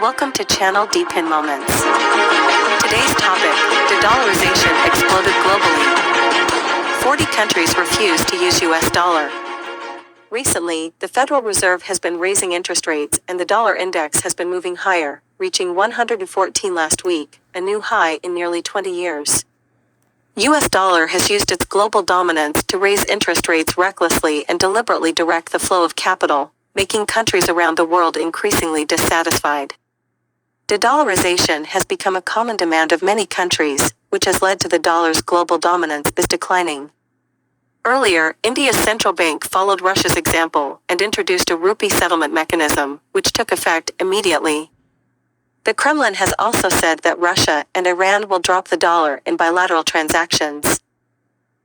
Welcome to Channel D-Pin Moments. Today's topic, de-dollarization exploded globally. 40 countries refuse to use US dollar. Recently, the Federal Reserve has been raising interest rates and the dollar index has been moving higher, reaching 114 last week, a new high in nearly 20 years. US dollar has used its global dominance to raise interest rates recklessly and deliberately direct the flow of capital, making countries around the world increasingly dissatisfied. De-dollarization has become a common demand of many countries, which has led to the dollar's global dominance is declining. Earlier, India's central bank followed Russia's example and introduced a rupee settlement mechanism, which took effect immediately. The Kremlin has also said that Russia and Iran will drop the dollar in bilateral transactions.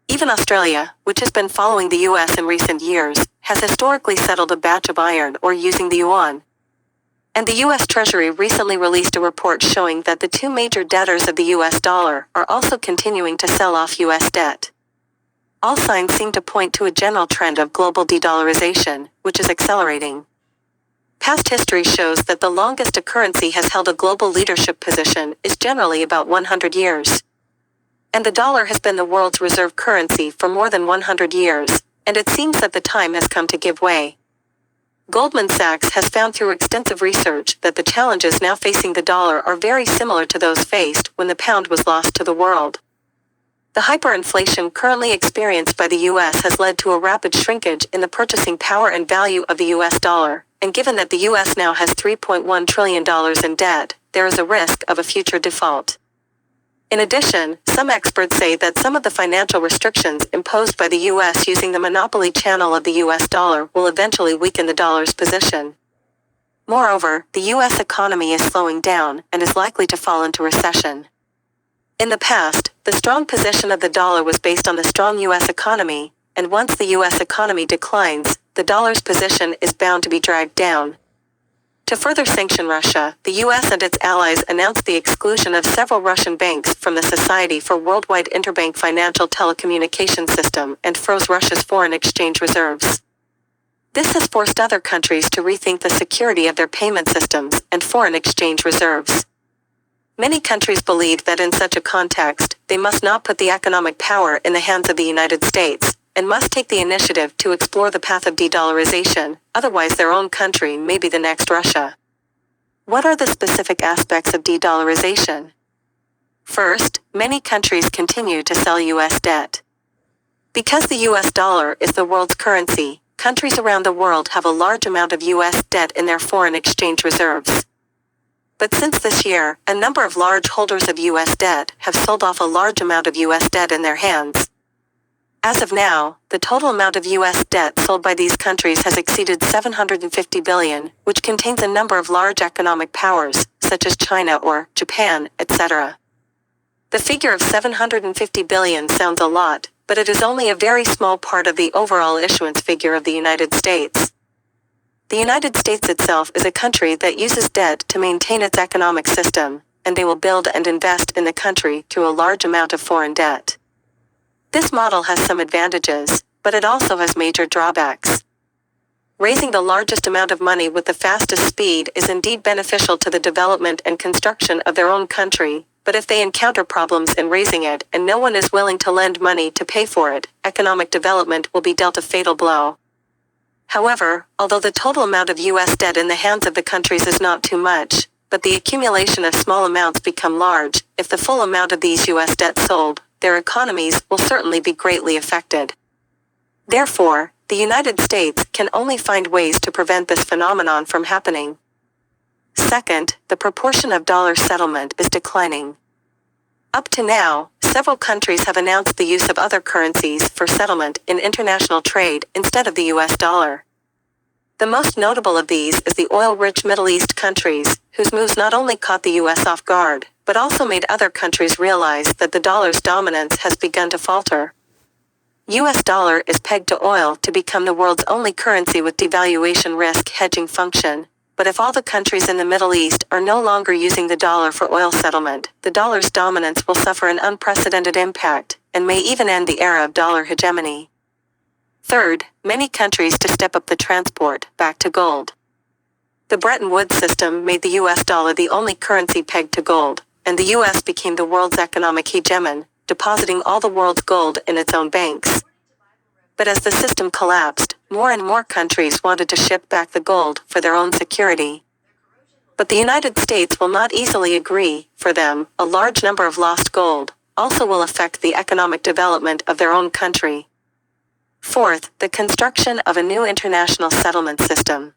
Even Australia, which has been following the US in recent years, has historically settled a batch of iron ore using the yuan. And the US Treasury recently released a report showing that the two major debtors of the US dollar are also continuing to sell off US debt. All signs seem to point to a general trend of global de-dollarization, which is accelerating. Past history shows that the longest a currency has held a global leadership position is generally about 100 years. And the dollar has been the world's reserve currency for more than 100 years, and it seems that the time has come to give way. Goldman Sachs has found through extensive research that the challenges now facing the dollar are very similar to those faced when the pound was lost to the world. The hyperinflation currently experienced by the US has led to a rapid shrinkage in the purchasing power and value of the US dollar, and given that the US now has $3.1 trillion in debt, there is a risk of a future default. In addition, some experts say that some of the financial restrictions imposed by the US using the monopoly channel of the US dollar will eventually weaken the dollar's position. Moreover, the US economy is slowing down and is likely to fall into recession. In the past, the strong position of the dollar was based on the strong US economy, and once the US economy declines, the dollar's position is bound to be dragged down. To further sanction Russia, the US and its allies announced the exclusion of several Russian banks from the Society for Worldwide Interbank Financial Telecommunication System and froze Russia's foreign exchange reserves. This has forced other countries to rethink the security of their payment systems and foreign exchange reserves. Many countries believe that in such a context, they must not put the economic power in the hands of the United States, and must take the initiative to explore the path of de-dollarization, otherwise their own country may be the next Russia. What are the specific aspects of de-dollarization? First, many countries continue to sell US debt. Because the US dollar is the world's currency, countries around the world have a large amount of US debt in their foreign exchange reserves. But since this year, a number of large holders of US debt have sold off a large amount of US debt in their hands. As of now, the total amount of US debt sold by these countries has exceeded $750 billion, which contains a number of large economic powers, such as China or Japan, etc. The figure of $750 billion sounds a lot, but it is only a very small part of the overall issuance figure of the United States. The United States itself is a country that uses debt to maintain its economic system, and they will build and invest in the country through a large amount of foreign debt. This model has some advantages, but it also has major drawbacks. Raising the largest amount of money with the fastest speed is indeed beneficial to the development and construction of their own country, but if they encounter problems in raising it and no one is willing to lend money to pay for it, economic development will be dealt a fatal blow. However, although the total amount of US debt in the hands of the countries is not too much, but the accumulation of small amounts become large, if the full amount of these US debt sold, their economies will certainly be greatly affected. Therefore, the United States can only find ways to prevent this phenomenon from happening. Second, the proportion of dollar settlement is declining. Up to now, several countries have announced the use of other currencies for settlement in international trade instead of the US dollar. The most notable of these is the oil-rich Middle East countries, whose moves not only caught the US off guard, but also made other countries realize that the dollar's dominance has begun to falter. US dollar is pegged to oil to become the world's only currency with devaluation risk hedging function, but if all the countries in the Middle East are no longer using the dollar for oil settlement, the dollar's dominance will suffer an unprecedented impact, and may even end the era of dollar hegemony. Third, many countries to step up the transport back to gold. The Bretton Woods system made the US dollar the only currency pegged to gold, and the US became the world's economic hegemon, depositing all the world's gold in its own banks. But as the system collapsed, more and more countries wanted to ship back the gold for their own security. But the United States will not easily agree. For them, a large number of lost gold also will affect the economic development of their own country. Fourth, the construction of a new international settlement system.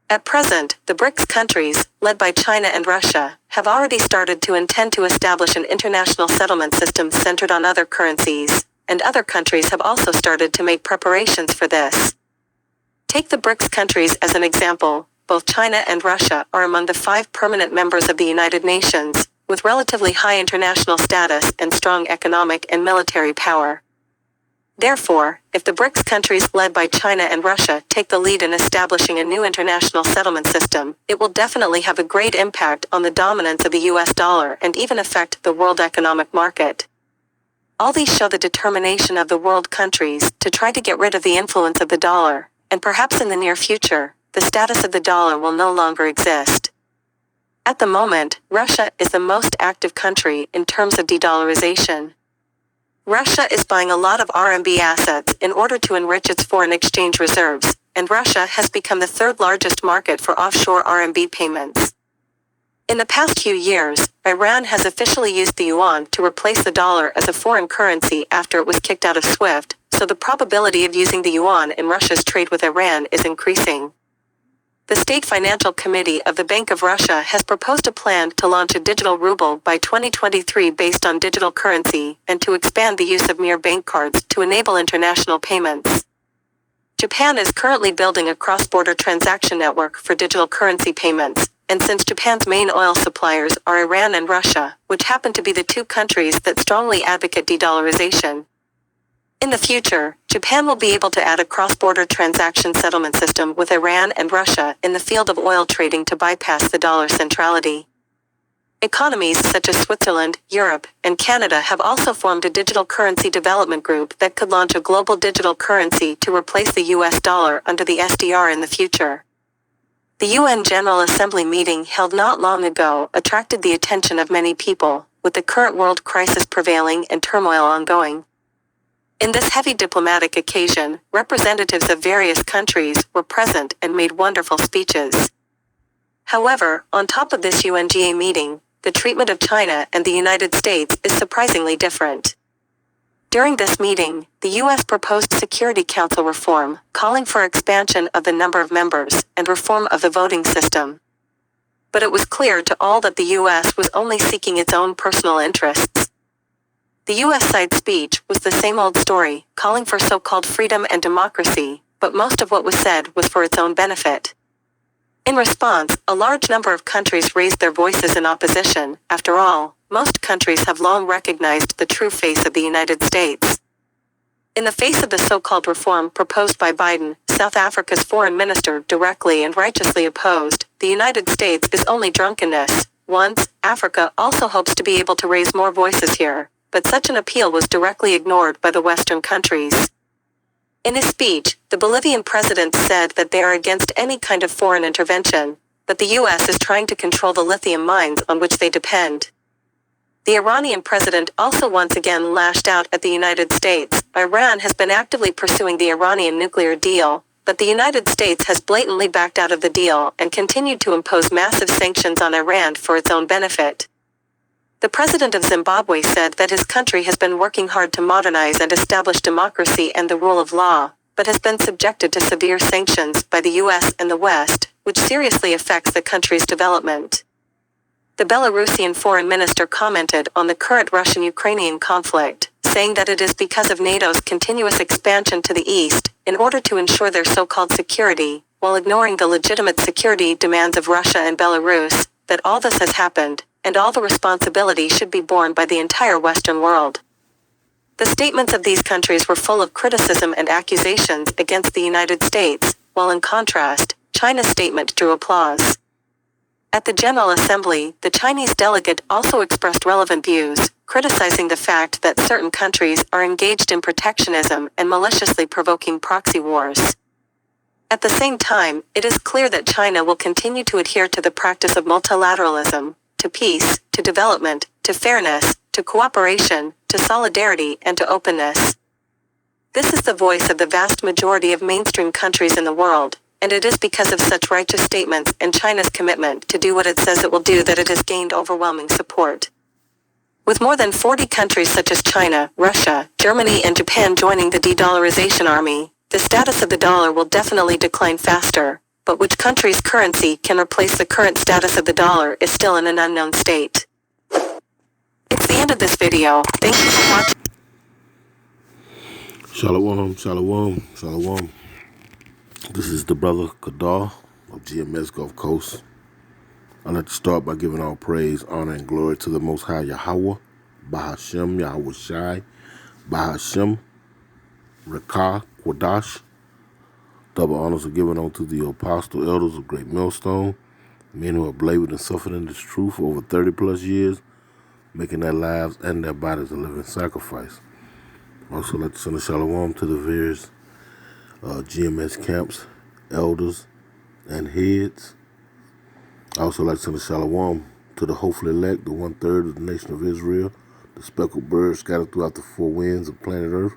At present, the BRICS countries, led by China and Russia, have already started to intend to establish an international settlement system centered on other currencies, and other countries have also started to make preparations for this. Take the BRICS countries as an example. Both China and Russia are among the 5 permanent members of the United Nations, with relatively high international status and strong economic and military power. Therefore, if the BRICS countries led by China and Russia take the lead in establishing a new international settlement system, it will definitely have a great impact on the dominance of the US dollar and even affect the world economic market. All these show the determination of the world countries to try to get rid of the influence of the dollar, and perhaps in the near future, the status of the dollar will no longer exist. At the moment, Russia is the most active country in terms of de-dollarization. Russia is buying a lot of RMB assets in order to enrich its foreign exchange reserves, and Russia has become the 3rd largest market for offshore RMB payments. In the past few years, Iran has officially used the yuan to replace the dollar as a foreign currency after it was kicked out of SWIFT, so the probability of using the yuan in Russia's trade with Iran is increasing. The State Financial Committee of the Bank of Russia has proposed a plan to launch a digital ruble by 2023 based on digital currency, and to expand the use of Mir bank cards to enable international payments. Japan is currently building a cross-border transaction network for digital currency payments, and since Japan's main oil suppliers are Iran and Russia, which happen to be the 2 countries that strongly advocate de-dollarization, in the future, Japan will be able to add a cross-border transaction settlement system with Iran and Russia in the field of oil trading to bypass the dollar centrality. Economies such as Switzerland, Europe, and Canada have also formed a digital currency development group that could launch a global digital currency to replace the US dollar under the SDR in the future. The UN General Assembly meeting held not long ago attracted the attention of many people, with the current world crisis prevailing and turmoil ongoing. In this heavy diplomatic occasion, representatives of various countries were present and made wonderful speeches. However, on top of this UNGA meeting, the treatment of China and the United States is surprisingly different. During this meeting, the U.S. proposed Security Council reform, calling for expansion of the number of members and reform of the voting system. But it was clear to all that the U.S. was only seeking its own personal interests. The U.S. side speech was the same old story, calling for so-called freedom and democracy, but most of what was said was for its own benefit. In response, a large number of countries raised their voices in opposition. After all, most countries have long recognized the true face of the United States. In the face of the so-called reform proposed by Biden, South Africa's foreign minister directly and righteously opposed, the United States is only drunkenness. Once, Africa also hopes to be able to raise more voices here, but such an appeal was directly ignored by the Western countries. In his speech, the Bolivian president said that they are against any kind of foreign intervention, but the U.S. is trying to control the lithium mines on which they depend. The Iranian president also once again lashed out at the United States. Iran has been actively pursuing the Iranian nuclear deal, but the United States has blatantly backed out of the deal and continued to impose massive sanctions on Iran for its own benefit. The president of Zimbabwe said that his country has been working hard to modernize and establish democracy and the rule of law, but has been subjected to severe sanctions by the U.S. and the West, which seriously affects the country's development. The Belarusian foreign minister commented on the current Russian-Ukrainian conflict, saying that it is because of NATO's continuous expansion to the east, in order to ensure their so-called security, while ignoring the legitimate security demands of Russia and Belarus, that all this has happened, and all the responsibility should be borne by the entire Western world. The statements of these countries were full of criticism and accusations against the United States, while in contrast, China's statement drew applause. At the General Assembly, the Chinese delegate also expressed relevant views, criticizing the fact that certain countries are engaged in protectionism and maliciously provoking proxy wars. At the same time, it is clear that China will continue to adhere to the practice of multilateralism, to peace, to development, to fairness, to cooperation, to solidarity, and to openness. This is the voice of the vast majority of mainstream countries in the world, and it is because of such righteous statements and China's commitment to do what it says it will do that it has gained overwhelming support. With more than 40 countries such as China, Russia, Germany, and Japan joining the de-dollarization army, the status of the dollar will definitely decline faster, but which country's currency can replace the current status of the dollar is still in an unknown state. It's the end of this video. Thank you for watching. Shalom, shalom, shalom. This is the brother Kadar of GMS Gulf Coast. I'd like to start by giving all praise, honor, and glory to the Most High Yahweh, Bahashem, Yahweh Shai, Bahashem, Rekah, Quadash. Double honors are given unto the apostle elders of Great Millstone, men who have labored and suffered in this truth for over 30 plus years, making their lives and their bodies a living sacrifice. Also, like to send a shalom to the various GMS camps, elders, and heads. I also like to send a shalom to the hopefully elect, the 1/3 of the nation of Israel, the speckled birds scattered throughout the four winds of planet Earth,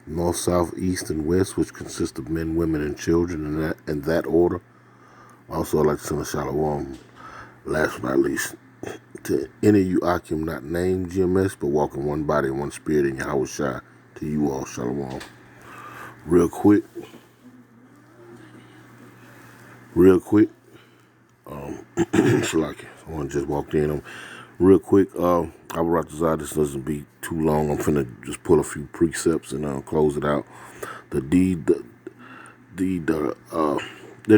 north, south, east, and west, which consist of men, women, and children in that order. Also, I'd like to send a shalom, last but not least, to any of you Akim not named GMS, but walk in one body and one spirit in Yahweh Shai. To you all, shalom. Real quick, Shalaki, someone just walked in. Real quick, Abaratazah, this doesn't be too long. I'm finna just pull a few precepts and close it out. They're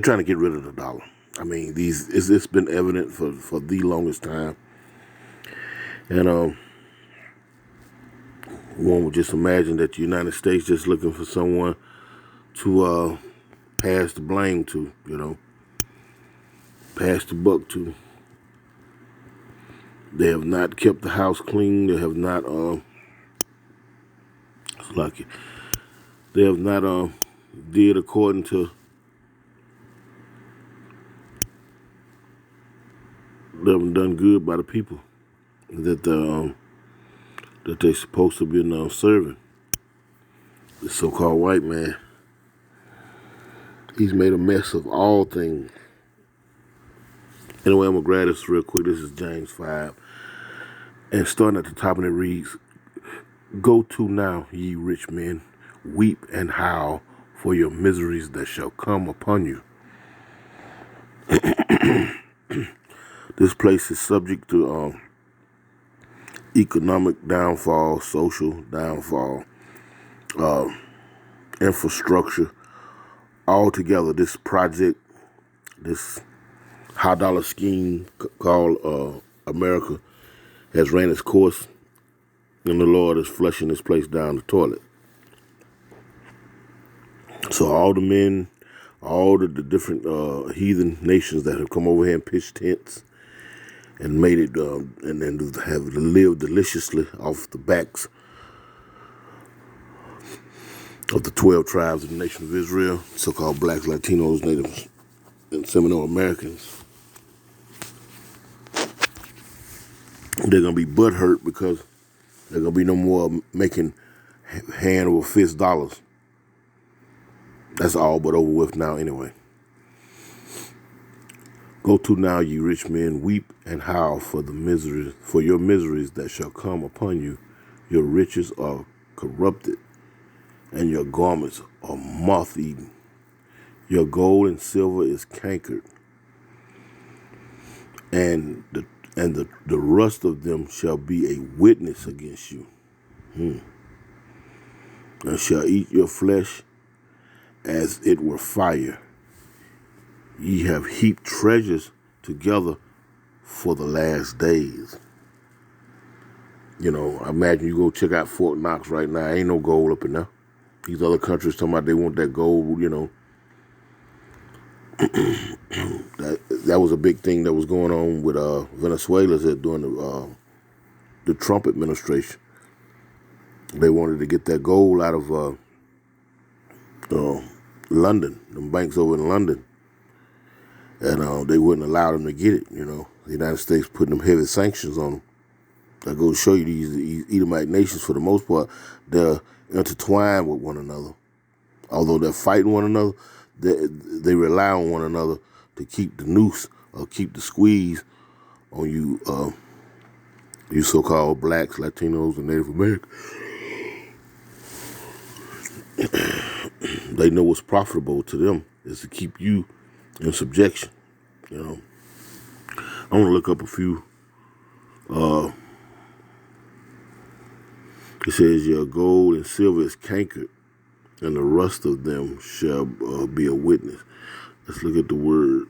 trying to get rid of the dollar. I mean, it's been evident for the longest time. And one would just imagine that the United States just looking for someone to pass the blame to, pass the buck to. They have not kept the house clean. They have not, they have not did according to they haven't done good by the people that they're supposed to be serving. The so-called white man, he's made a mess of all things. Anyway, I'm going to grab this real quick. This is James 5. And starting at the top, and it reads, "Go to now, ye rich men, weep and howl for your miseries that shall come upon you." This place is subject to economic downfall, social downfall, infrastructure. Altogether, this project, this high dollar scheme called America has ran its course, and the Lord is flushing this place down the toilet. So all the men, all the different heathen nations that have come over here and pitched tents and made it, and then have lived deliciously off the backs of the 12 tribes of the nation of Israel, so-called blacks, Latinos, Natives, and Seminole Americans. They're going to be butthurt because there's going to be no more making hand over fist dollars. That's all but over with now anyway. Go to now, ye rich men, weep and howl for your miseries that shall come upon you. Your riches are corrupted, and your garments are moth-eaten. Your gold and silver is cankered, and the rust of them shall be a witness against you, and shall eat your flesh as it were fire. Ye have heaped treasures together for the last days. I imagine you go check out Fort Knox right now. Ain't no gold up in there. These other countries talking about they want that gold, that was a big thing that was going on with Venezuela during the Trump administration. They wanted to get that gold out of London, them banks over in London, and they wouldn't allow them to get it. The United States putting them heavy sanctions on them. That goes to show you these Edomite nations, for the most part, they're intertwined with one another. Although they're fighting one another, they rely on one another to keep the noose or keep the squeeze on you so-called blacks, Latinos, and Native Americans. They know what's profitable to them is to keep you in subjection. I want to look up a few. It says, your gold and silver is cankered, and the rust of them shall be a witness. Let's look at the word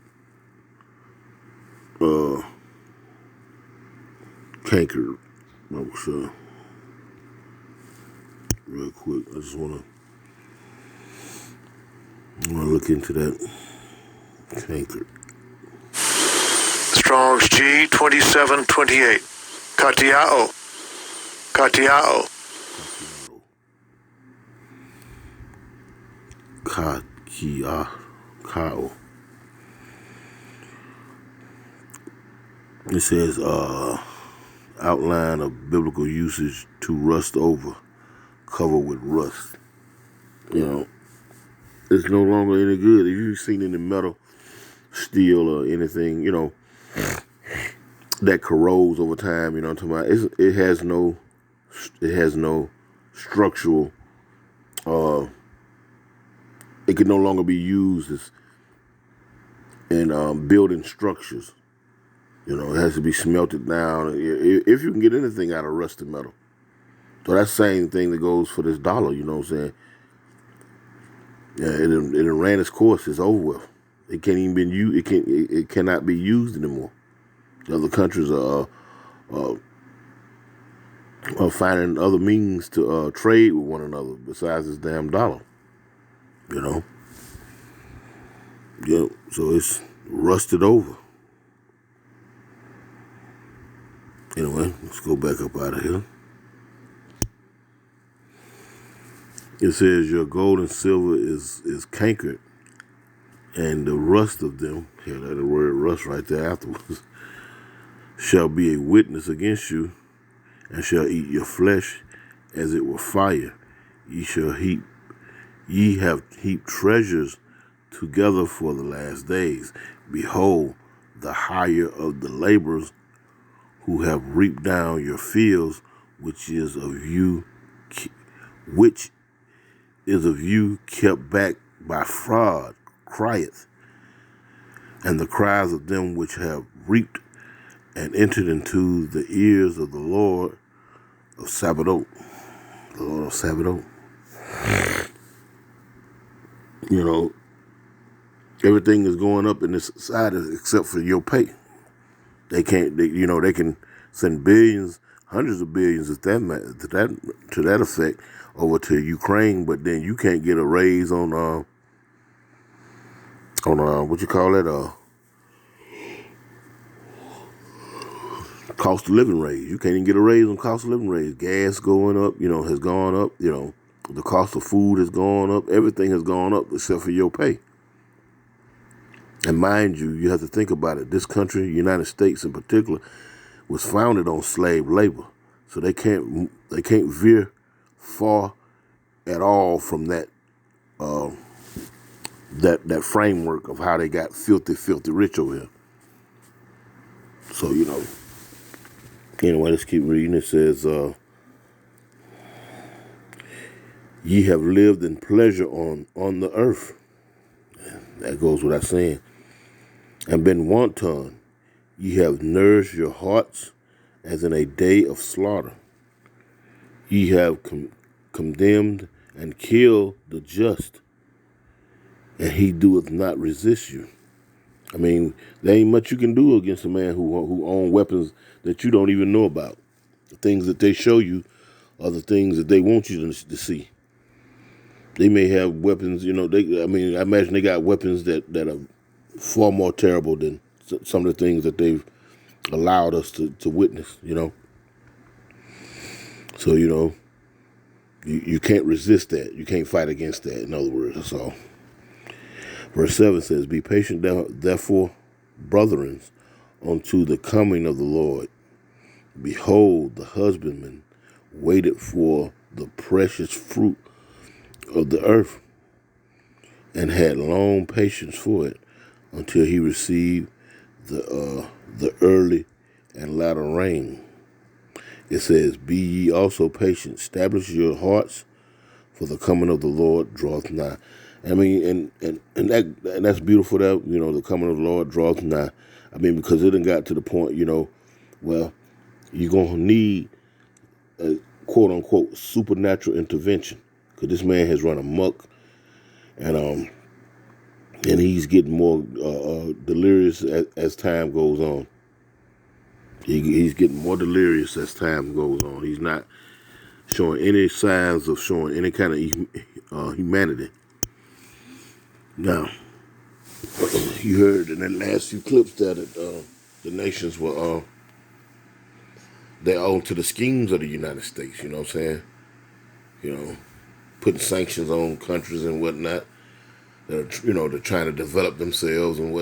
cankered. Real quick. I just want to look into that. Cankered. Strong's G 2728. Katiao. Katiao. Kao. It says outline of biblical usage to rust over, cover with rust. It's no longer any good. If you've seen any metal, steel, or anything, that corrodes over time, what I'm talking about, it has no structural, it can no longer be used as in building structures. It has to be smelted down if you can get anything out of rusted metal. So that same thing that goes for this dollar, you know what I'm saying? Yeah, it ran its course. It's over with. It can't even be used. It cannot be used anymore. The other countries are finding other means to trade with one another besides this damn dollar. Yeah. So it's rusted over. Anyway, let's go back up out of here. It says your gold and silver is cankered, and the rust of them, here that the word rust right there afterwards, shall be a witness against you, and shall eat your flesh as it were fire. Ye have heaped treasures together for the last days. Behold, the hire of the laborers who have reaped down your fields, which is of you kept back by fraud, crieth, and the cries of them which have reaped and entered into the ears of the Lord of Sabaoth. The Lord of Sabaoth. Everything is going up in this side except for your pay. They can send billions, hundreds of billions to that effect over to Ukraine, but then you can't get a raise on what you call it, cost of living raise. You can't even get a raise on cost of living raise. Gas going up, has gone up. The cost of food has gone up. Everything has gone up except for your pay. And mind you, you have to think about it. This country, United States in particular, was founded on slave labor, so they can't veer far at all from that that framework of how they got filthy rich over here. So anyway, let's keep reading. It says, ye have lived in pleasure on the earth. That goes without saying. And been wanton. Ye have nourished your hearts as in a day of slaughter. Ye have condemned and killed the just, and he doeth not resist you. I mean, there ain't much you can do against a man who own weapons that you don't even know about. The things that they show you are the things that they want you to see. They may have weapons, I imagine they got weapons that are far more terrible than some of the things that they've allowed us to witness, So, you can't resist that. You can't fight against that, in other words, that's all. Verse 7 says, Be patient, therefore, brethren, unto the coming of the Lord. Behold, the husbandman waited for the precious fruit of the earth, and had long patience for it, until he received the early and latter rain. It says, Be ye also patient, establish your hearts, for the coming of the Lord draweth nigh. I mean, and that's beautiful. That the coming of the Lord draweth nigh. I mean, because it done got to the point, well, you're gonna need a quote unquote supernatural intervention, because this man has run amok, and he's getting more delirious as time goes on. He's getting more delirious as time goes on. He's not showing any signs of showing any kind of humanity. Now, you heard in the last few clips that the nations were they're on to the schemes of the United States. You know what I'm saying? Putting sanctions on countries and whatnot. They're trying to develop themselves and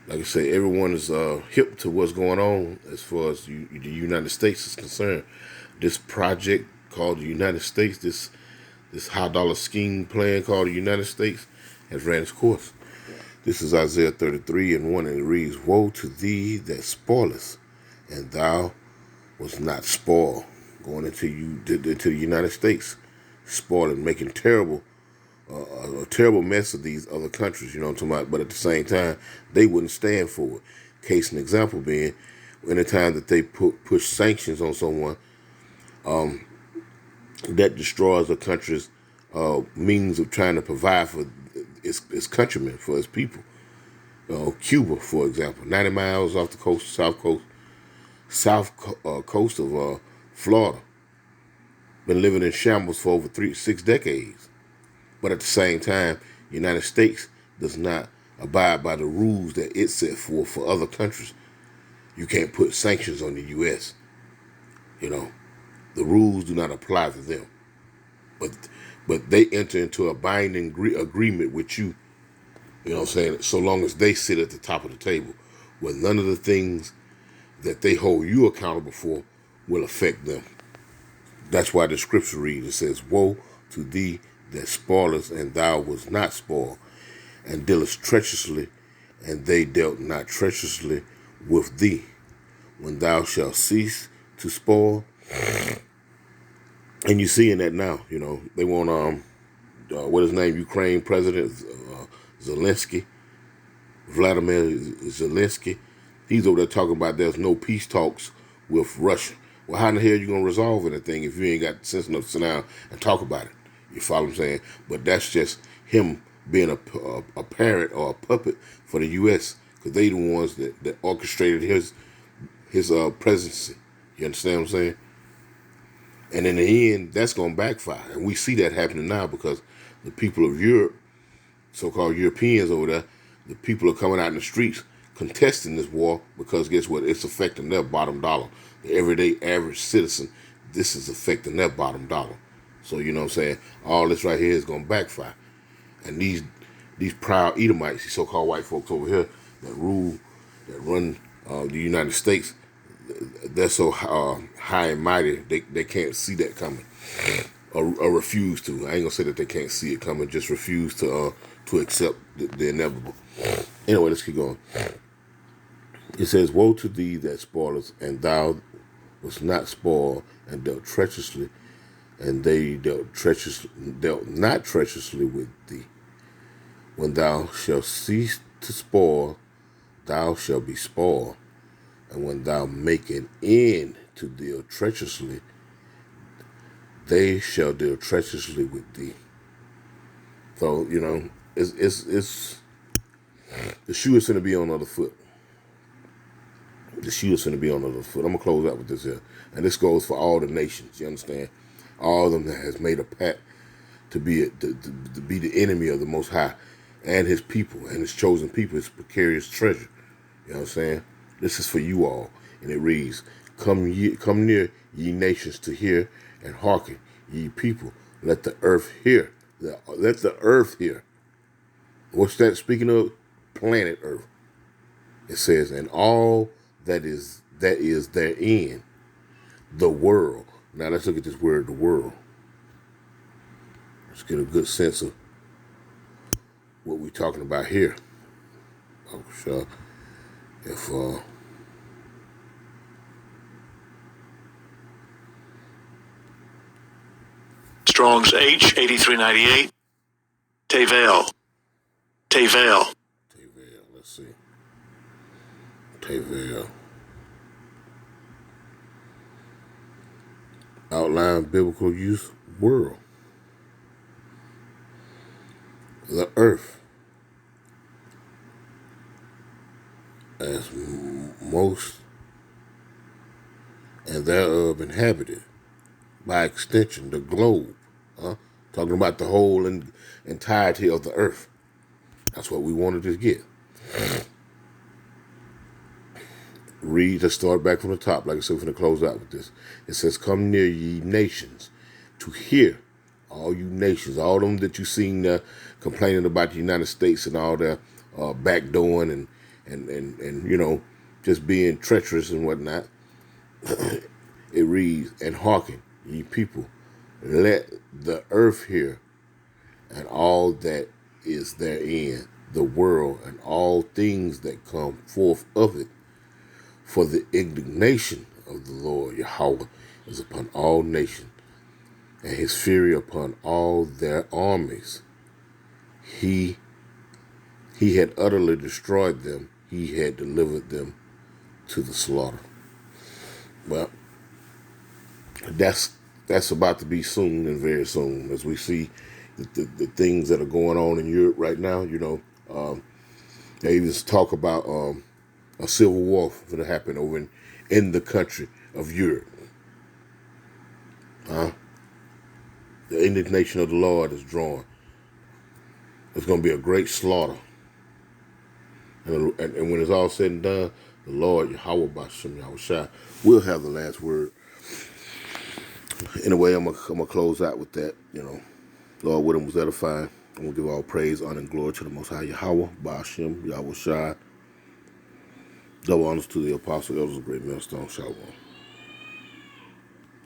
like I say, everyone is hip to what's going on as far as the United States is concerned. This project called the United States, this high dollar scheme plan called the United States, has ran its course. This is Isaiah 33:1, and it reads, Woe to thee that spoilest, and thou was not spoiled. Going into the United States, spoiling, making a terrible mess of these other countries, you know what I'm talking about? But at the same time, they wouldn't stand for it. Case in example being, anytime that they push sanctions on someone, that destroys a country's means of trying to provide for its countrymen, for its people. Cuba, for example, 90 miles off the coast, south coast of Florida, been living in shambles for over 6 decades. But at the same time, the United States does not abide by the rules that it set forth for other countries. You can't put sanctions on the U.S. The rules do not apply to them. But they enter into a binding agreement with you, you know what I'm saying, so long as they sit at the top of the table, where none of the things that they hold you accountable for will affect them. That's why the scripture reads, it says, Woe to thee that spoilest, and thou was not spoiled, and dealest treacherously, and they dealt not treacherously with thee. When thou shalt cease to spoil, and you're seeing that now, they want what is his name, Ukraine President Zelensky, Vladimir Zelensky. He's over there talking about there's no peace talks with Russia. Well, how in the hell are you gonna resolve anything if you ain't got sense enough to sit down and talk about it? You follow what I'm saying? But that's just him being a parrot or a puppet for the U.S. because they the ones that orchestrated his presidency. You understand what I'm saying? And in the end, that's going to backfire. And we see that happening now because the people of Europe, so-called Europeans over there, the people are coming out in the streets contesting this war because guess what? It's affecting their bottom dollar. The everyday average citizen, this is affecting their bottom dollar. So, you know what I'm saying? All this right here is going to backfire. And these proud Edomites, these so-called white folks over here that run the United States, they're so high and mighty, they can't see that coming, or refuse to. I ain't gonna say that they can't see it coming, just refuse to accept the inevitable. Anyway, let's keep going. It says, Woe to thee that spoilest, and thou was not spoiled, and dealt treacherously, and they dealt not treacherously with thee. When thou shalt cease to spoil, thou shalt be spoiled. And when thou make an end to deal treacherously, they shall deal treacherously with thee. So, it's the shoe is going to be on the other foot. The shoe is going to be on the other foot. I'm going to close out with this here. And this goes for all the nations, you understand? All of them that has made a pact to be the enemy of the Most High and his people and his chosen people, his precarious treasure. You know what I'm saying? This is for you all. And it reads, Come near, ye nations, to hear, and hearken, ye people. Let the earth hear. Let the earth here. What's that speaking of? Planet Earth. It says, and all that is therein, the world. Now let's look at this word, the world. Let's get a good sense of what we're talking about here. I'm sure if Strong's H8398. Tevel. Tevel. Tevel, let's see. Tevel. Outline biblical use, world. The earth as most and thereof inhabited, by extension the globe, talking about the whole entirety of the earth. That's what we wanted to get. Read, let's start back from the top. Like I said, we're going to close out with this. It says, come near ye nations to hear, all you nations, all them that you seen complaining about the United States and all their backdooring and you know, just being treacherous and whatnot. It reads, and hearken, ye people, let the earth hear, and all that is therein, the world, and all things that come forth of it. For the indignation of the Lord Yahweh is upon all nations, and his fury upon all their armies. He had utterly destroyed them. He had delivered them to the slaughter. Well, that's about to be soon and very soon, as we see the things that are going on in Europe right now. You know, they even talk about a civil war going to happen over in the country of Europe. The indignation of the Lord is drawn. It's going to be a great slaughter. And when it's all said and done, the Lord, Yahweh Bashem Yahushua, will have the last word. In a way, I'm gonna close out with that. You know, Lord Woodham was edifying. I'm going to give all praise, honor, and glory to the Most High Yahweh Bashem Yahushua. Double honors to the apostle, elders of Great Millstone. Shalom.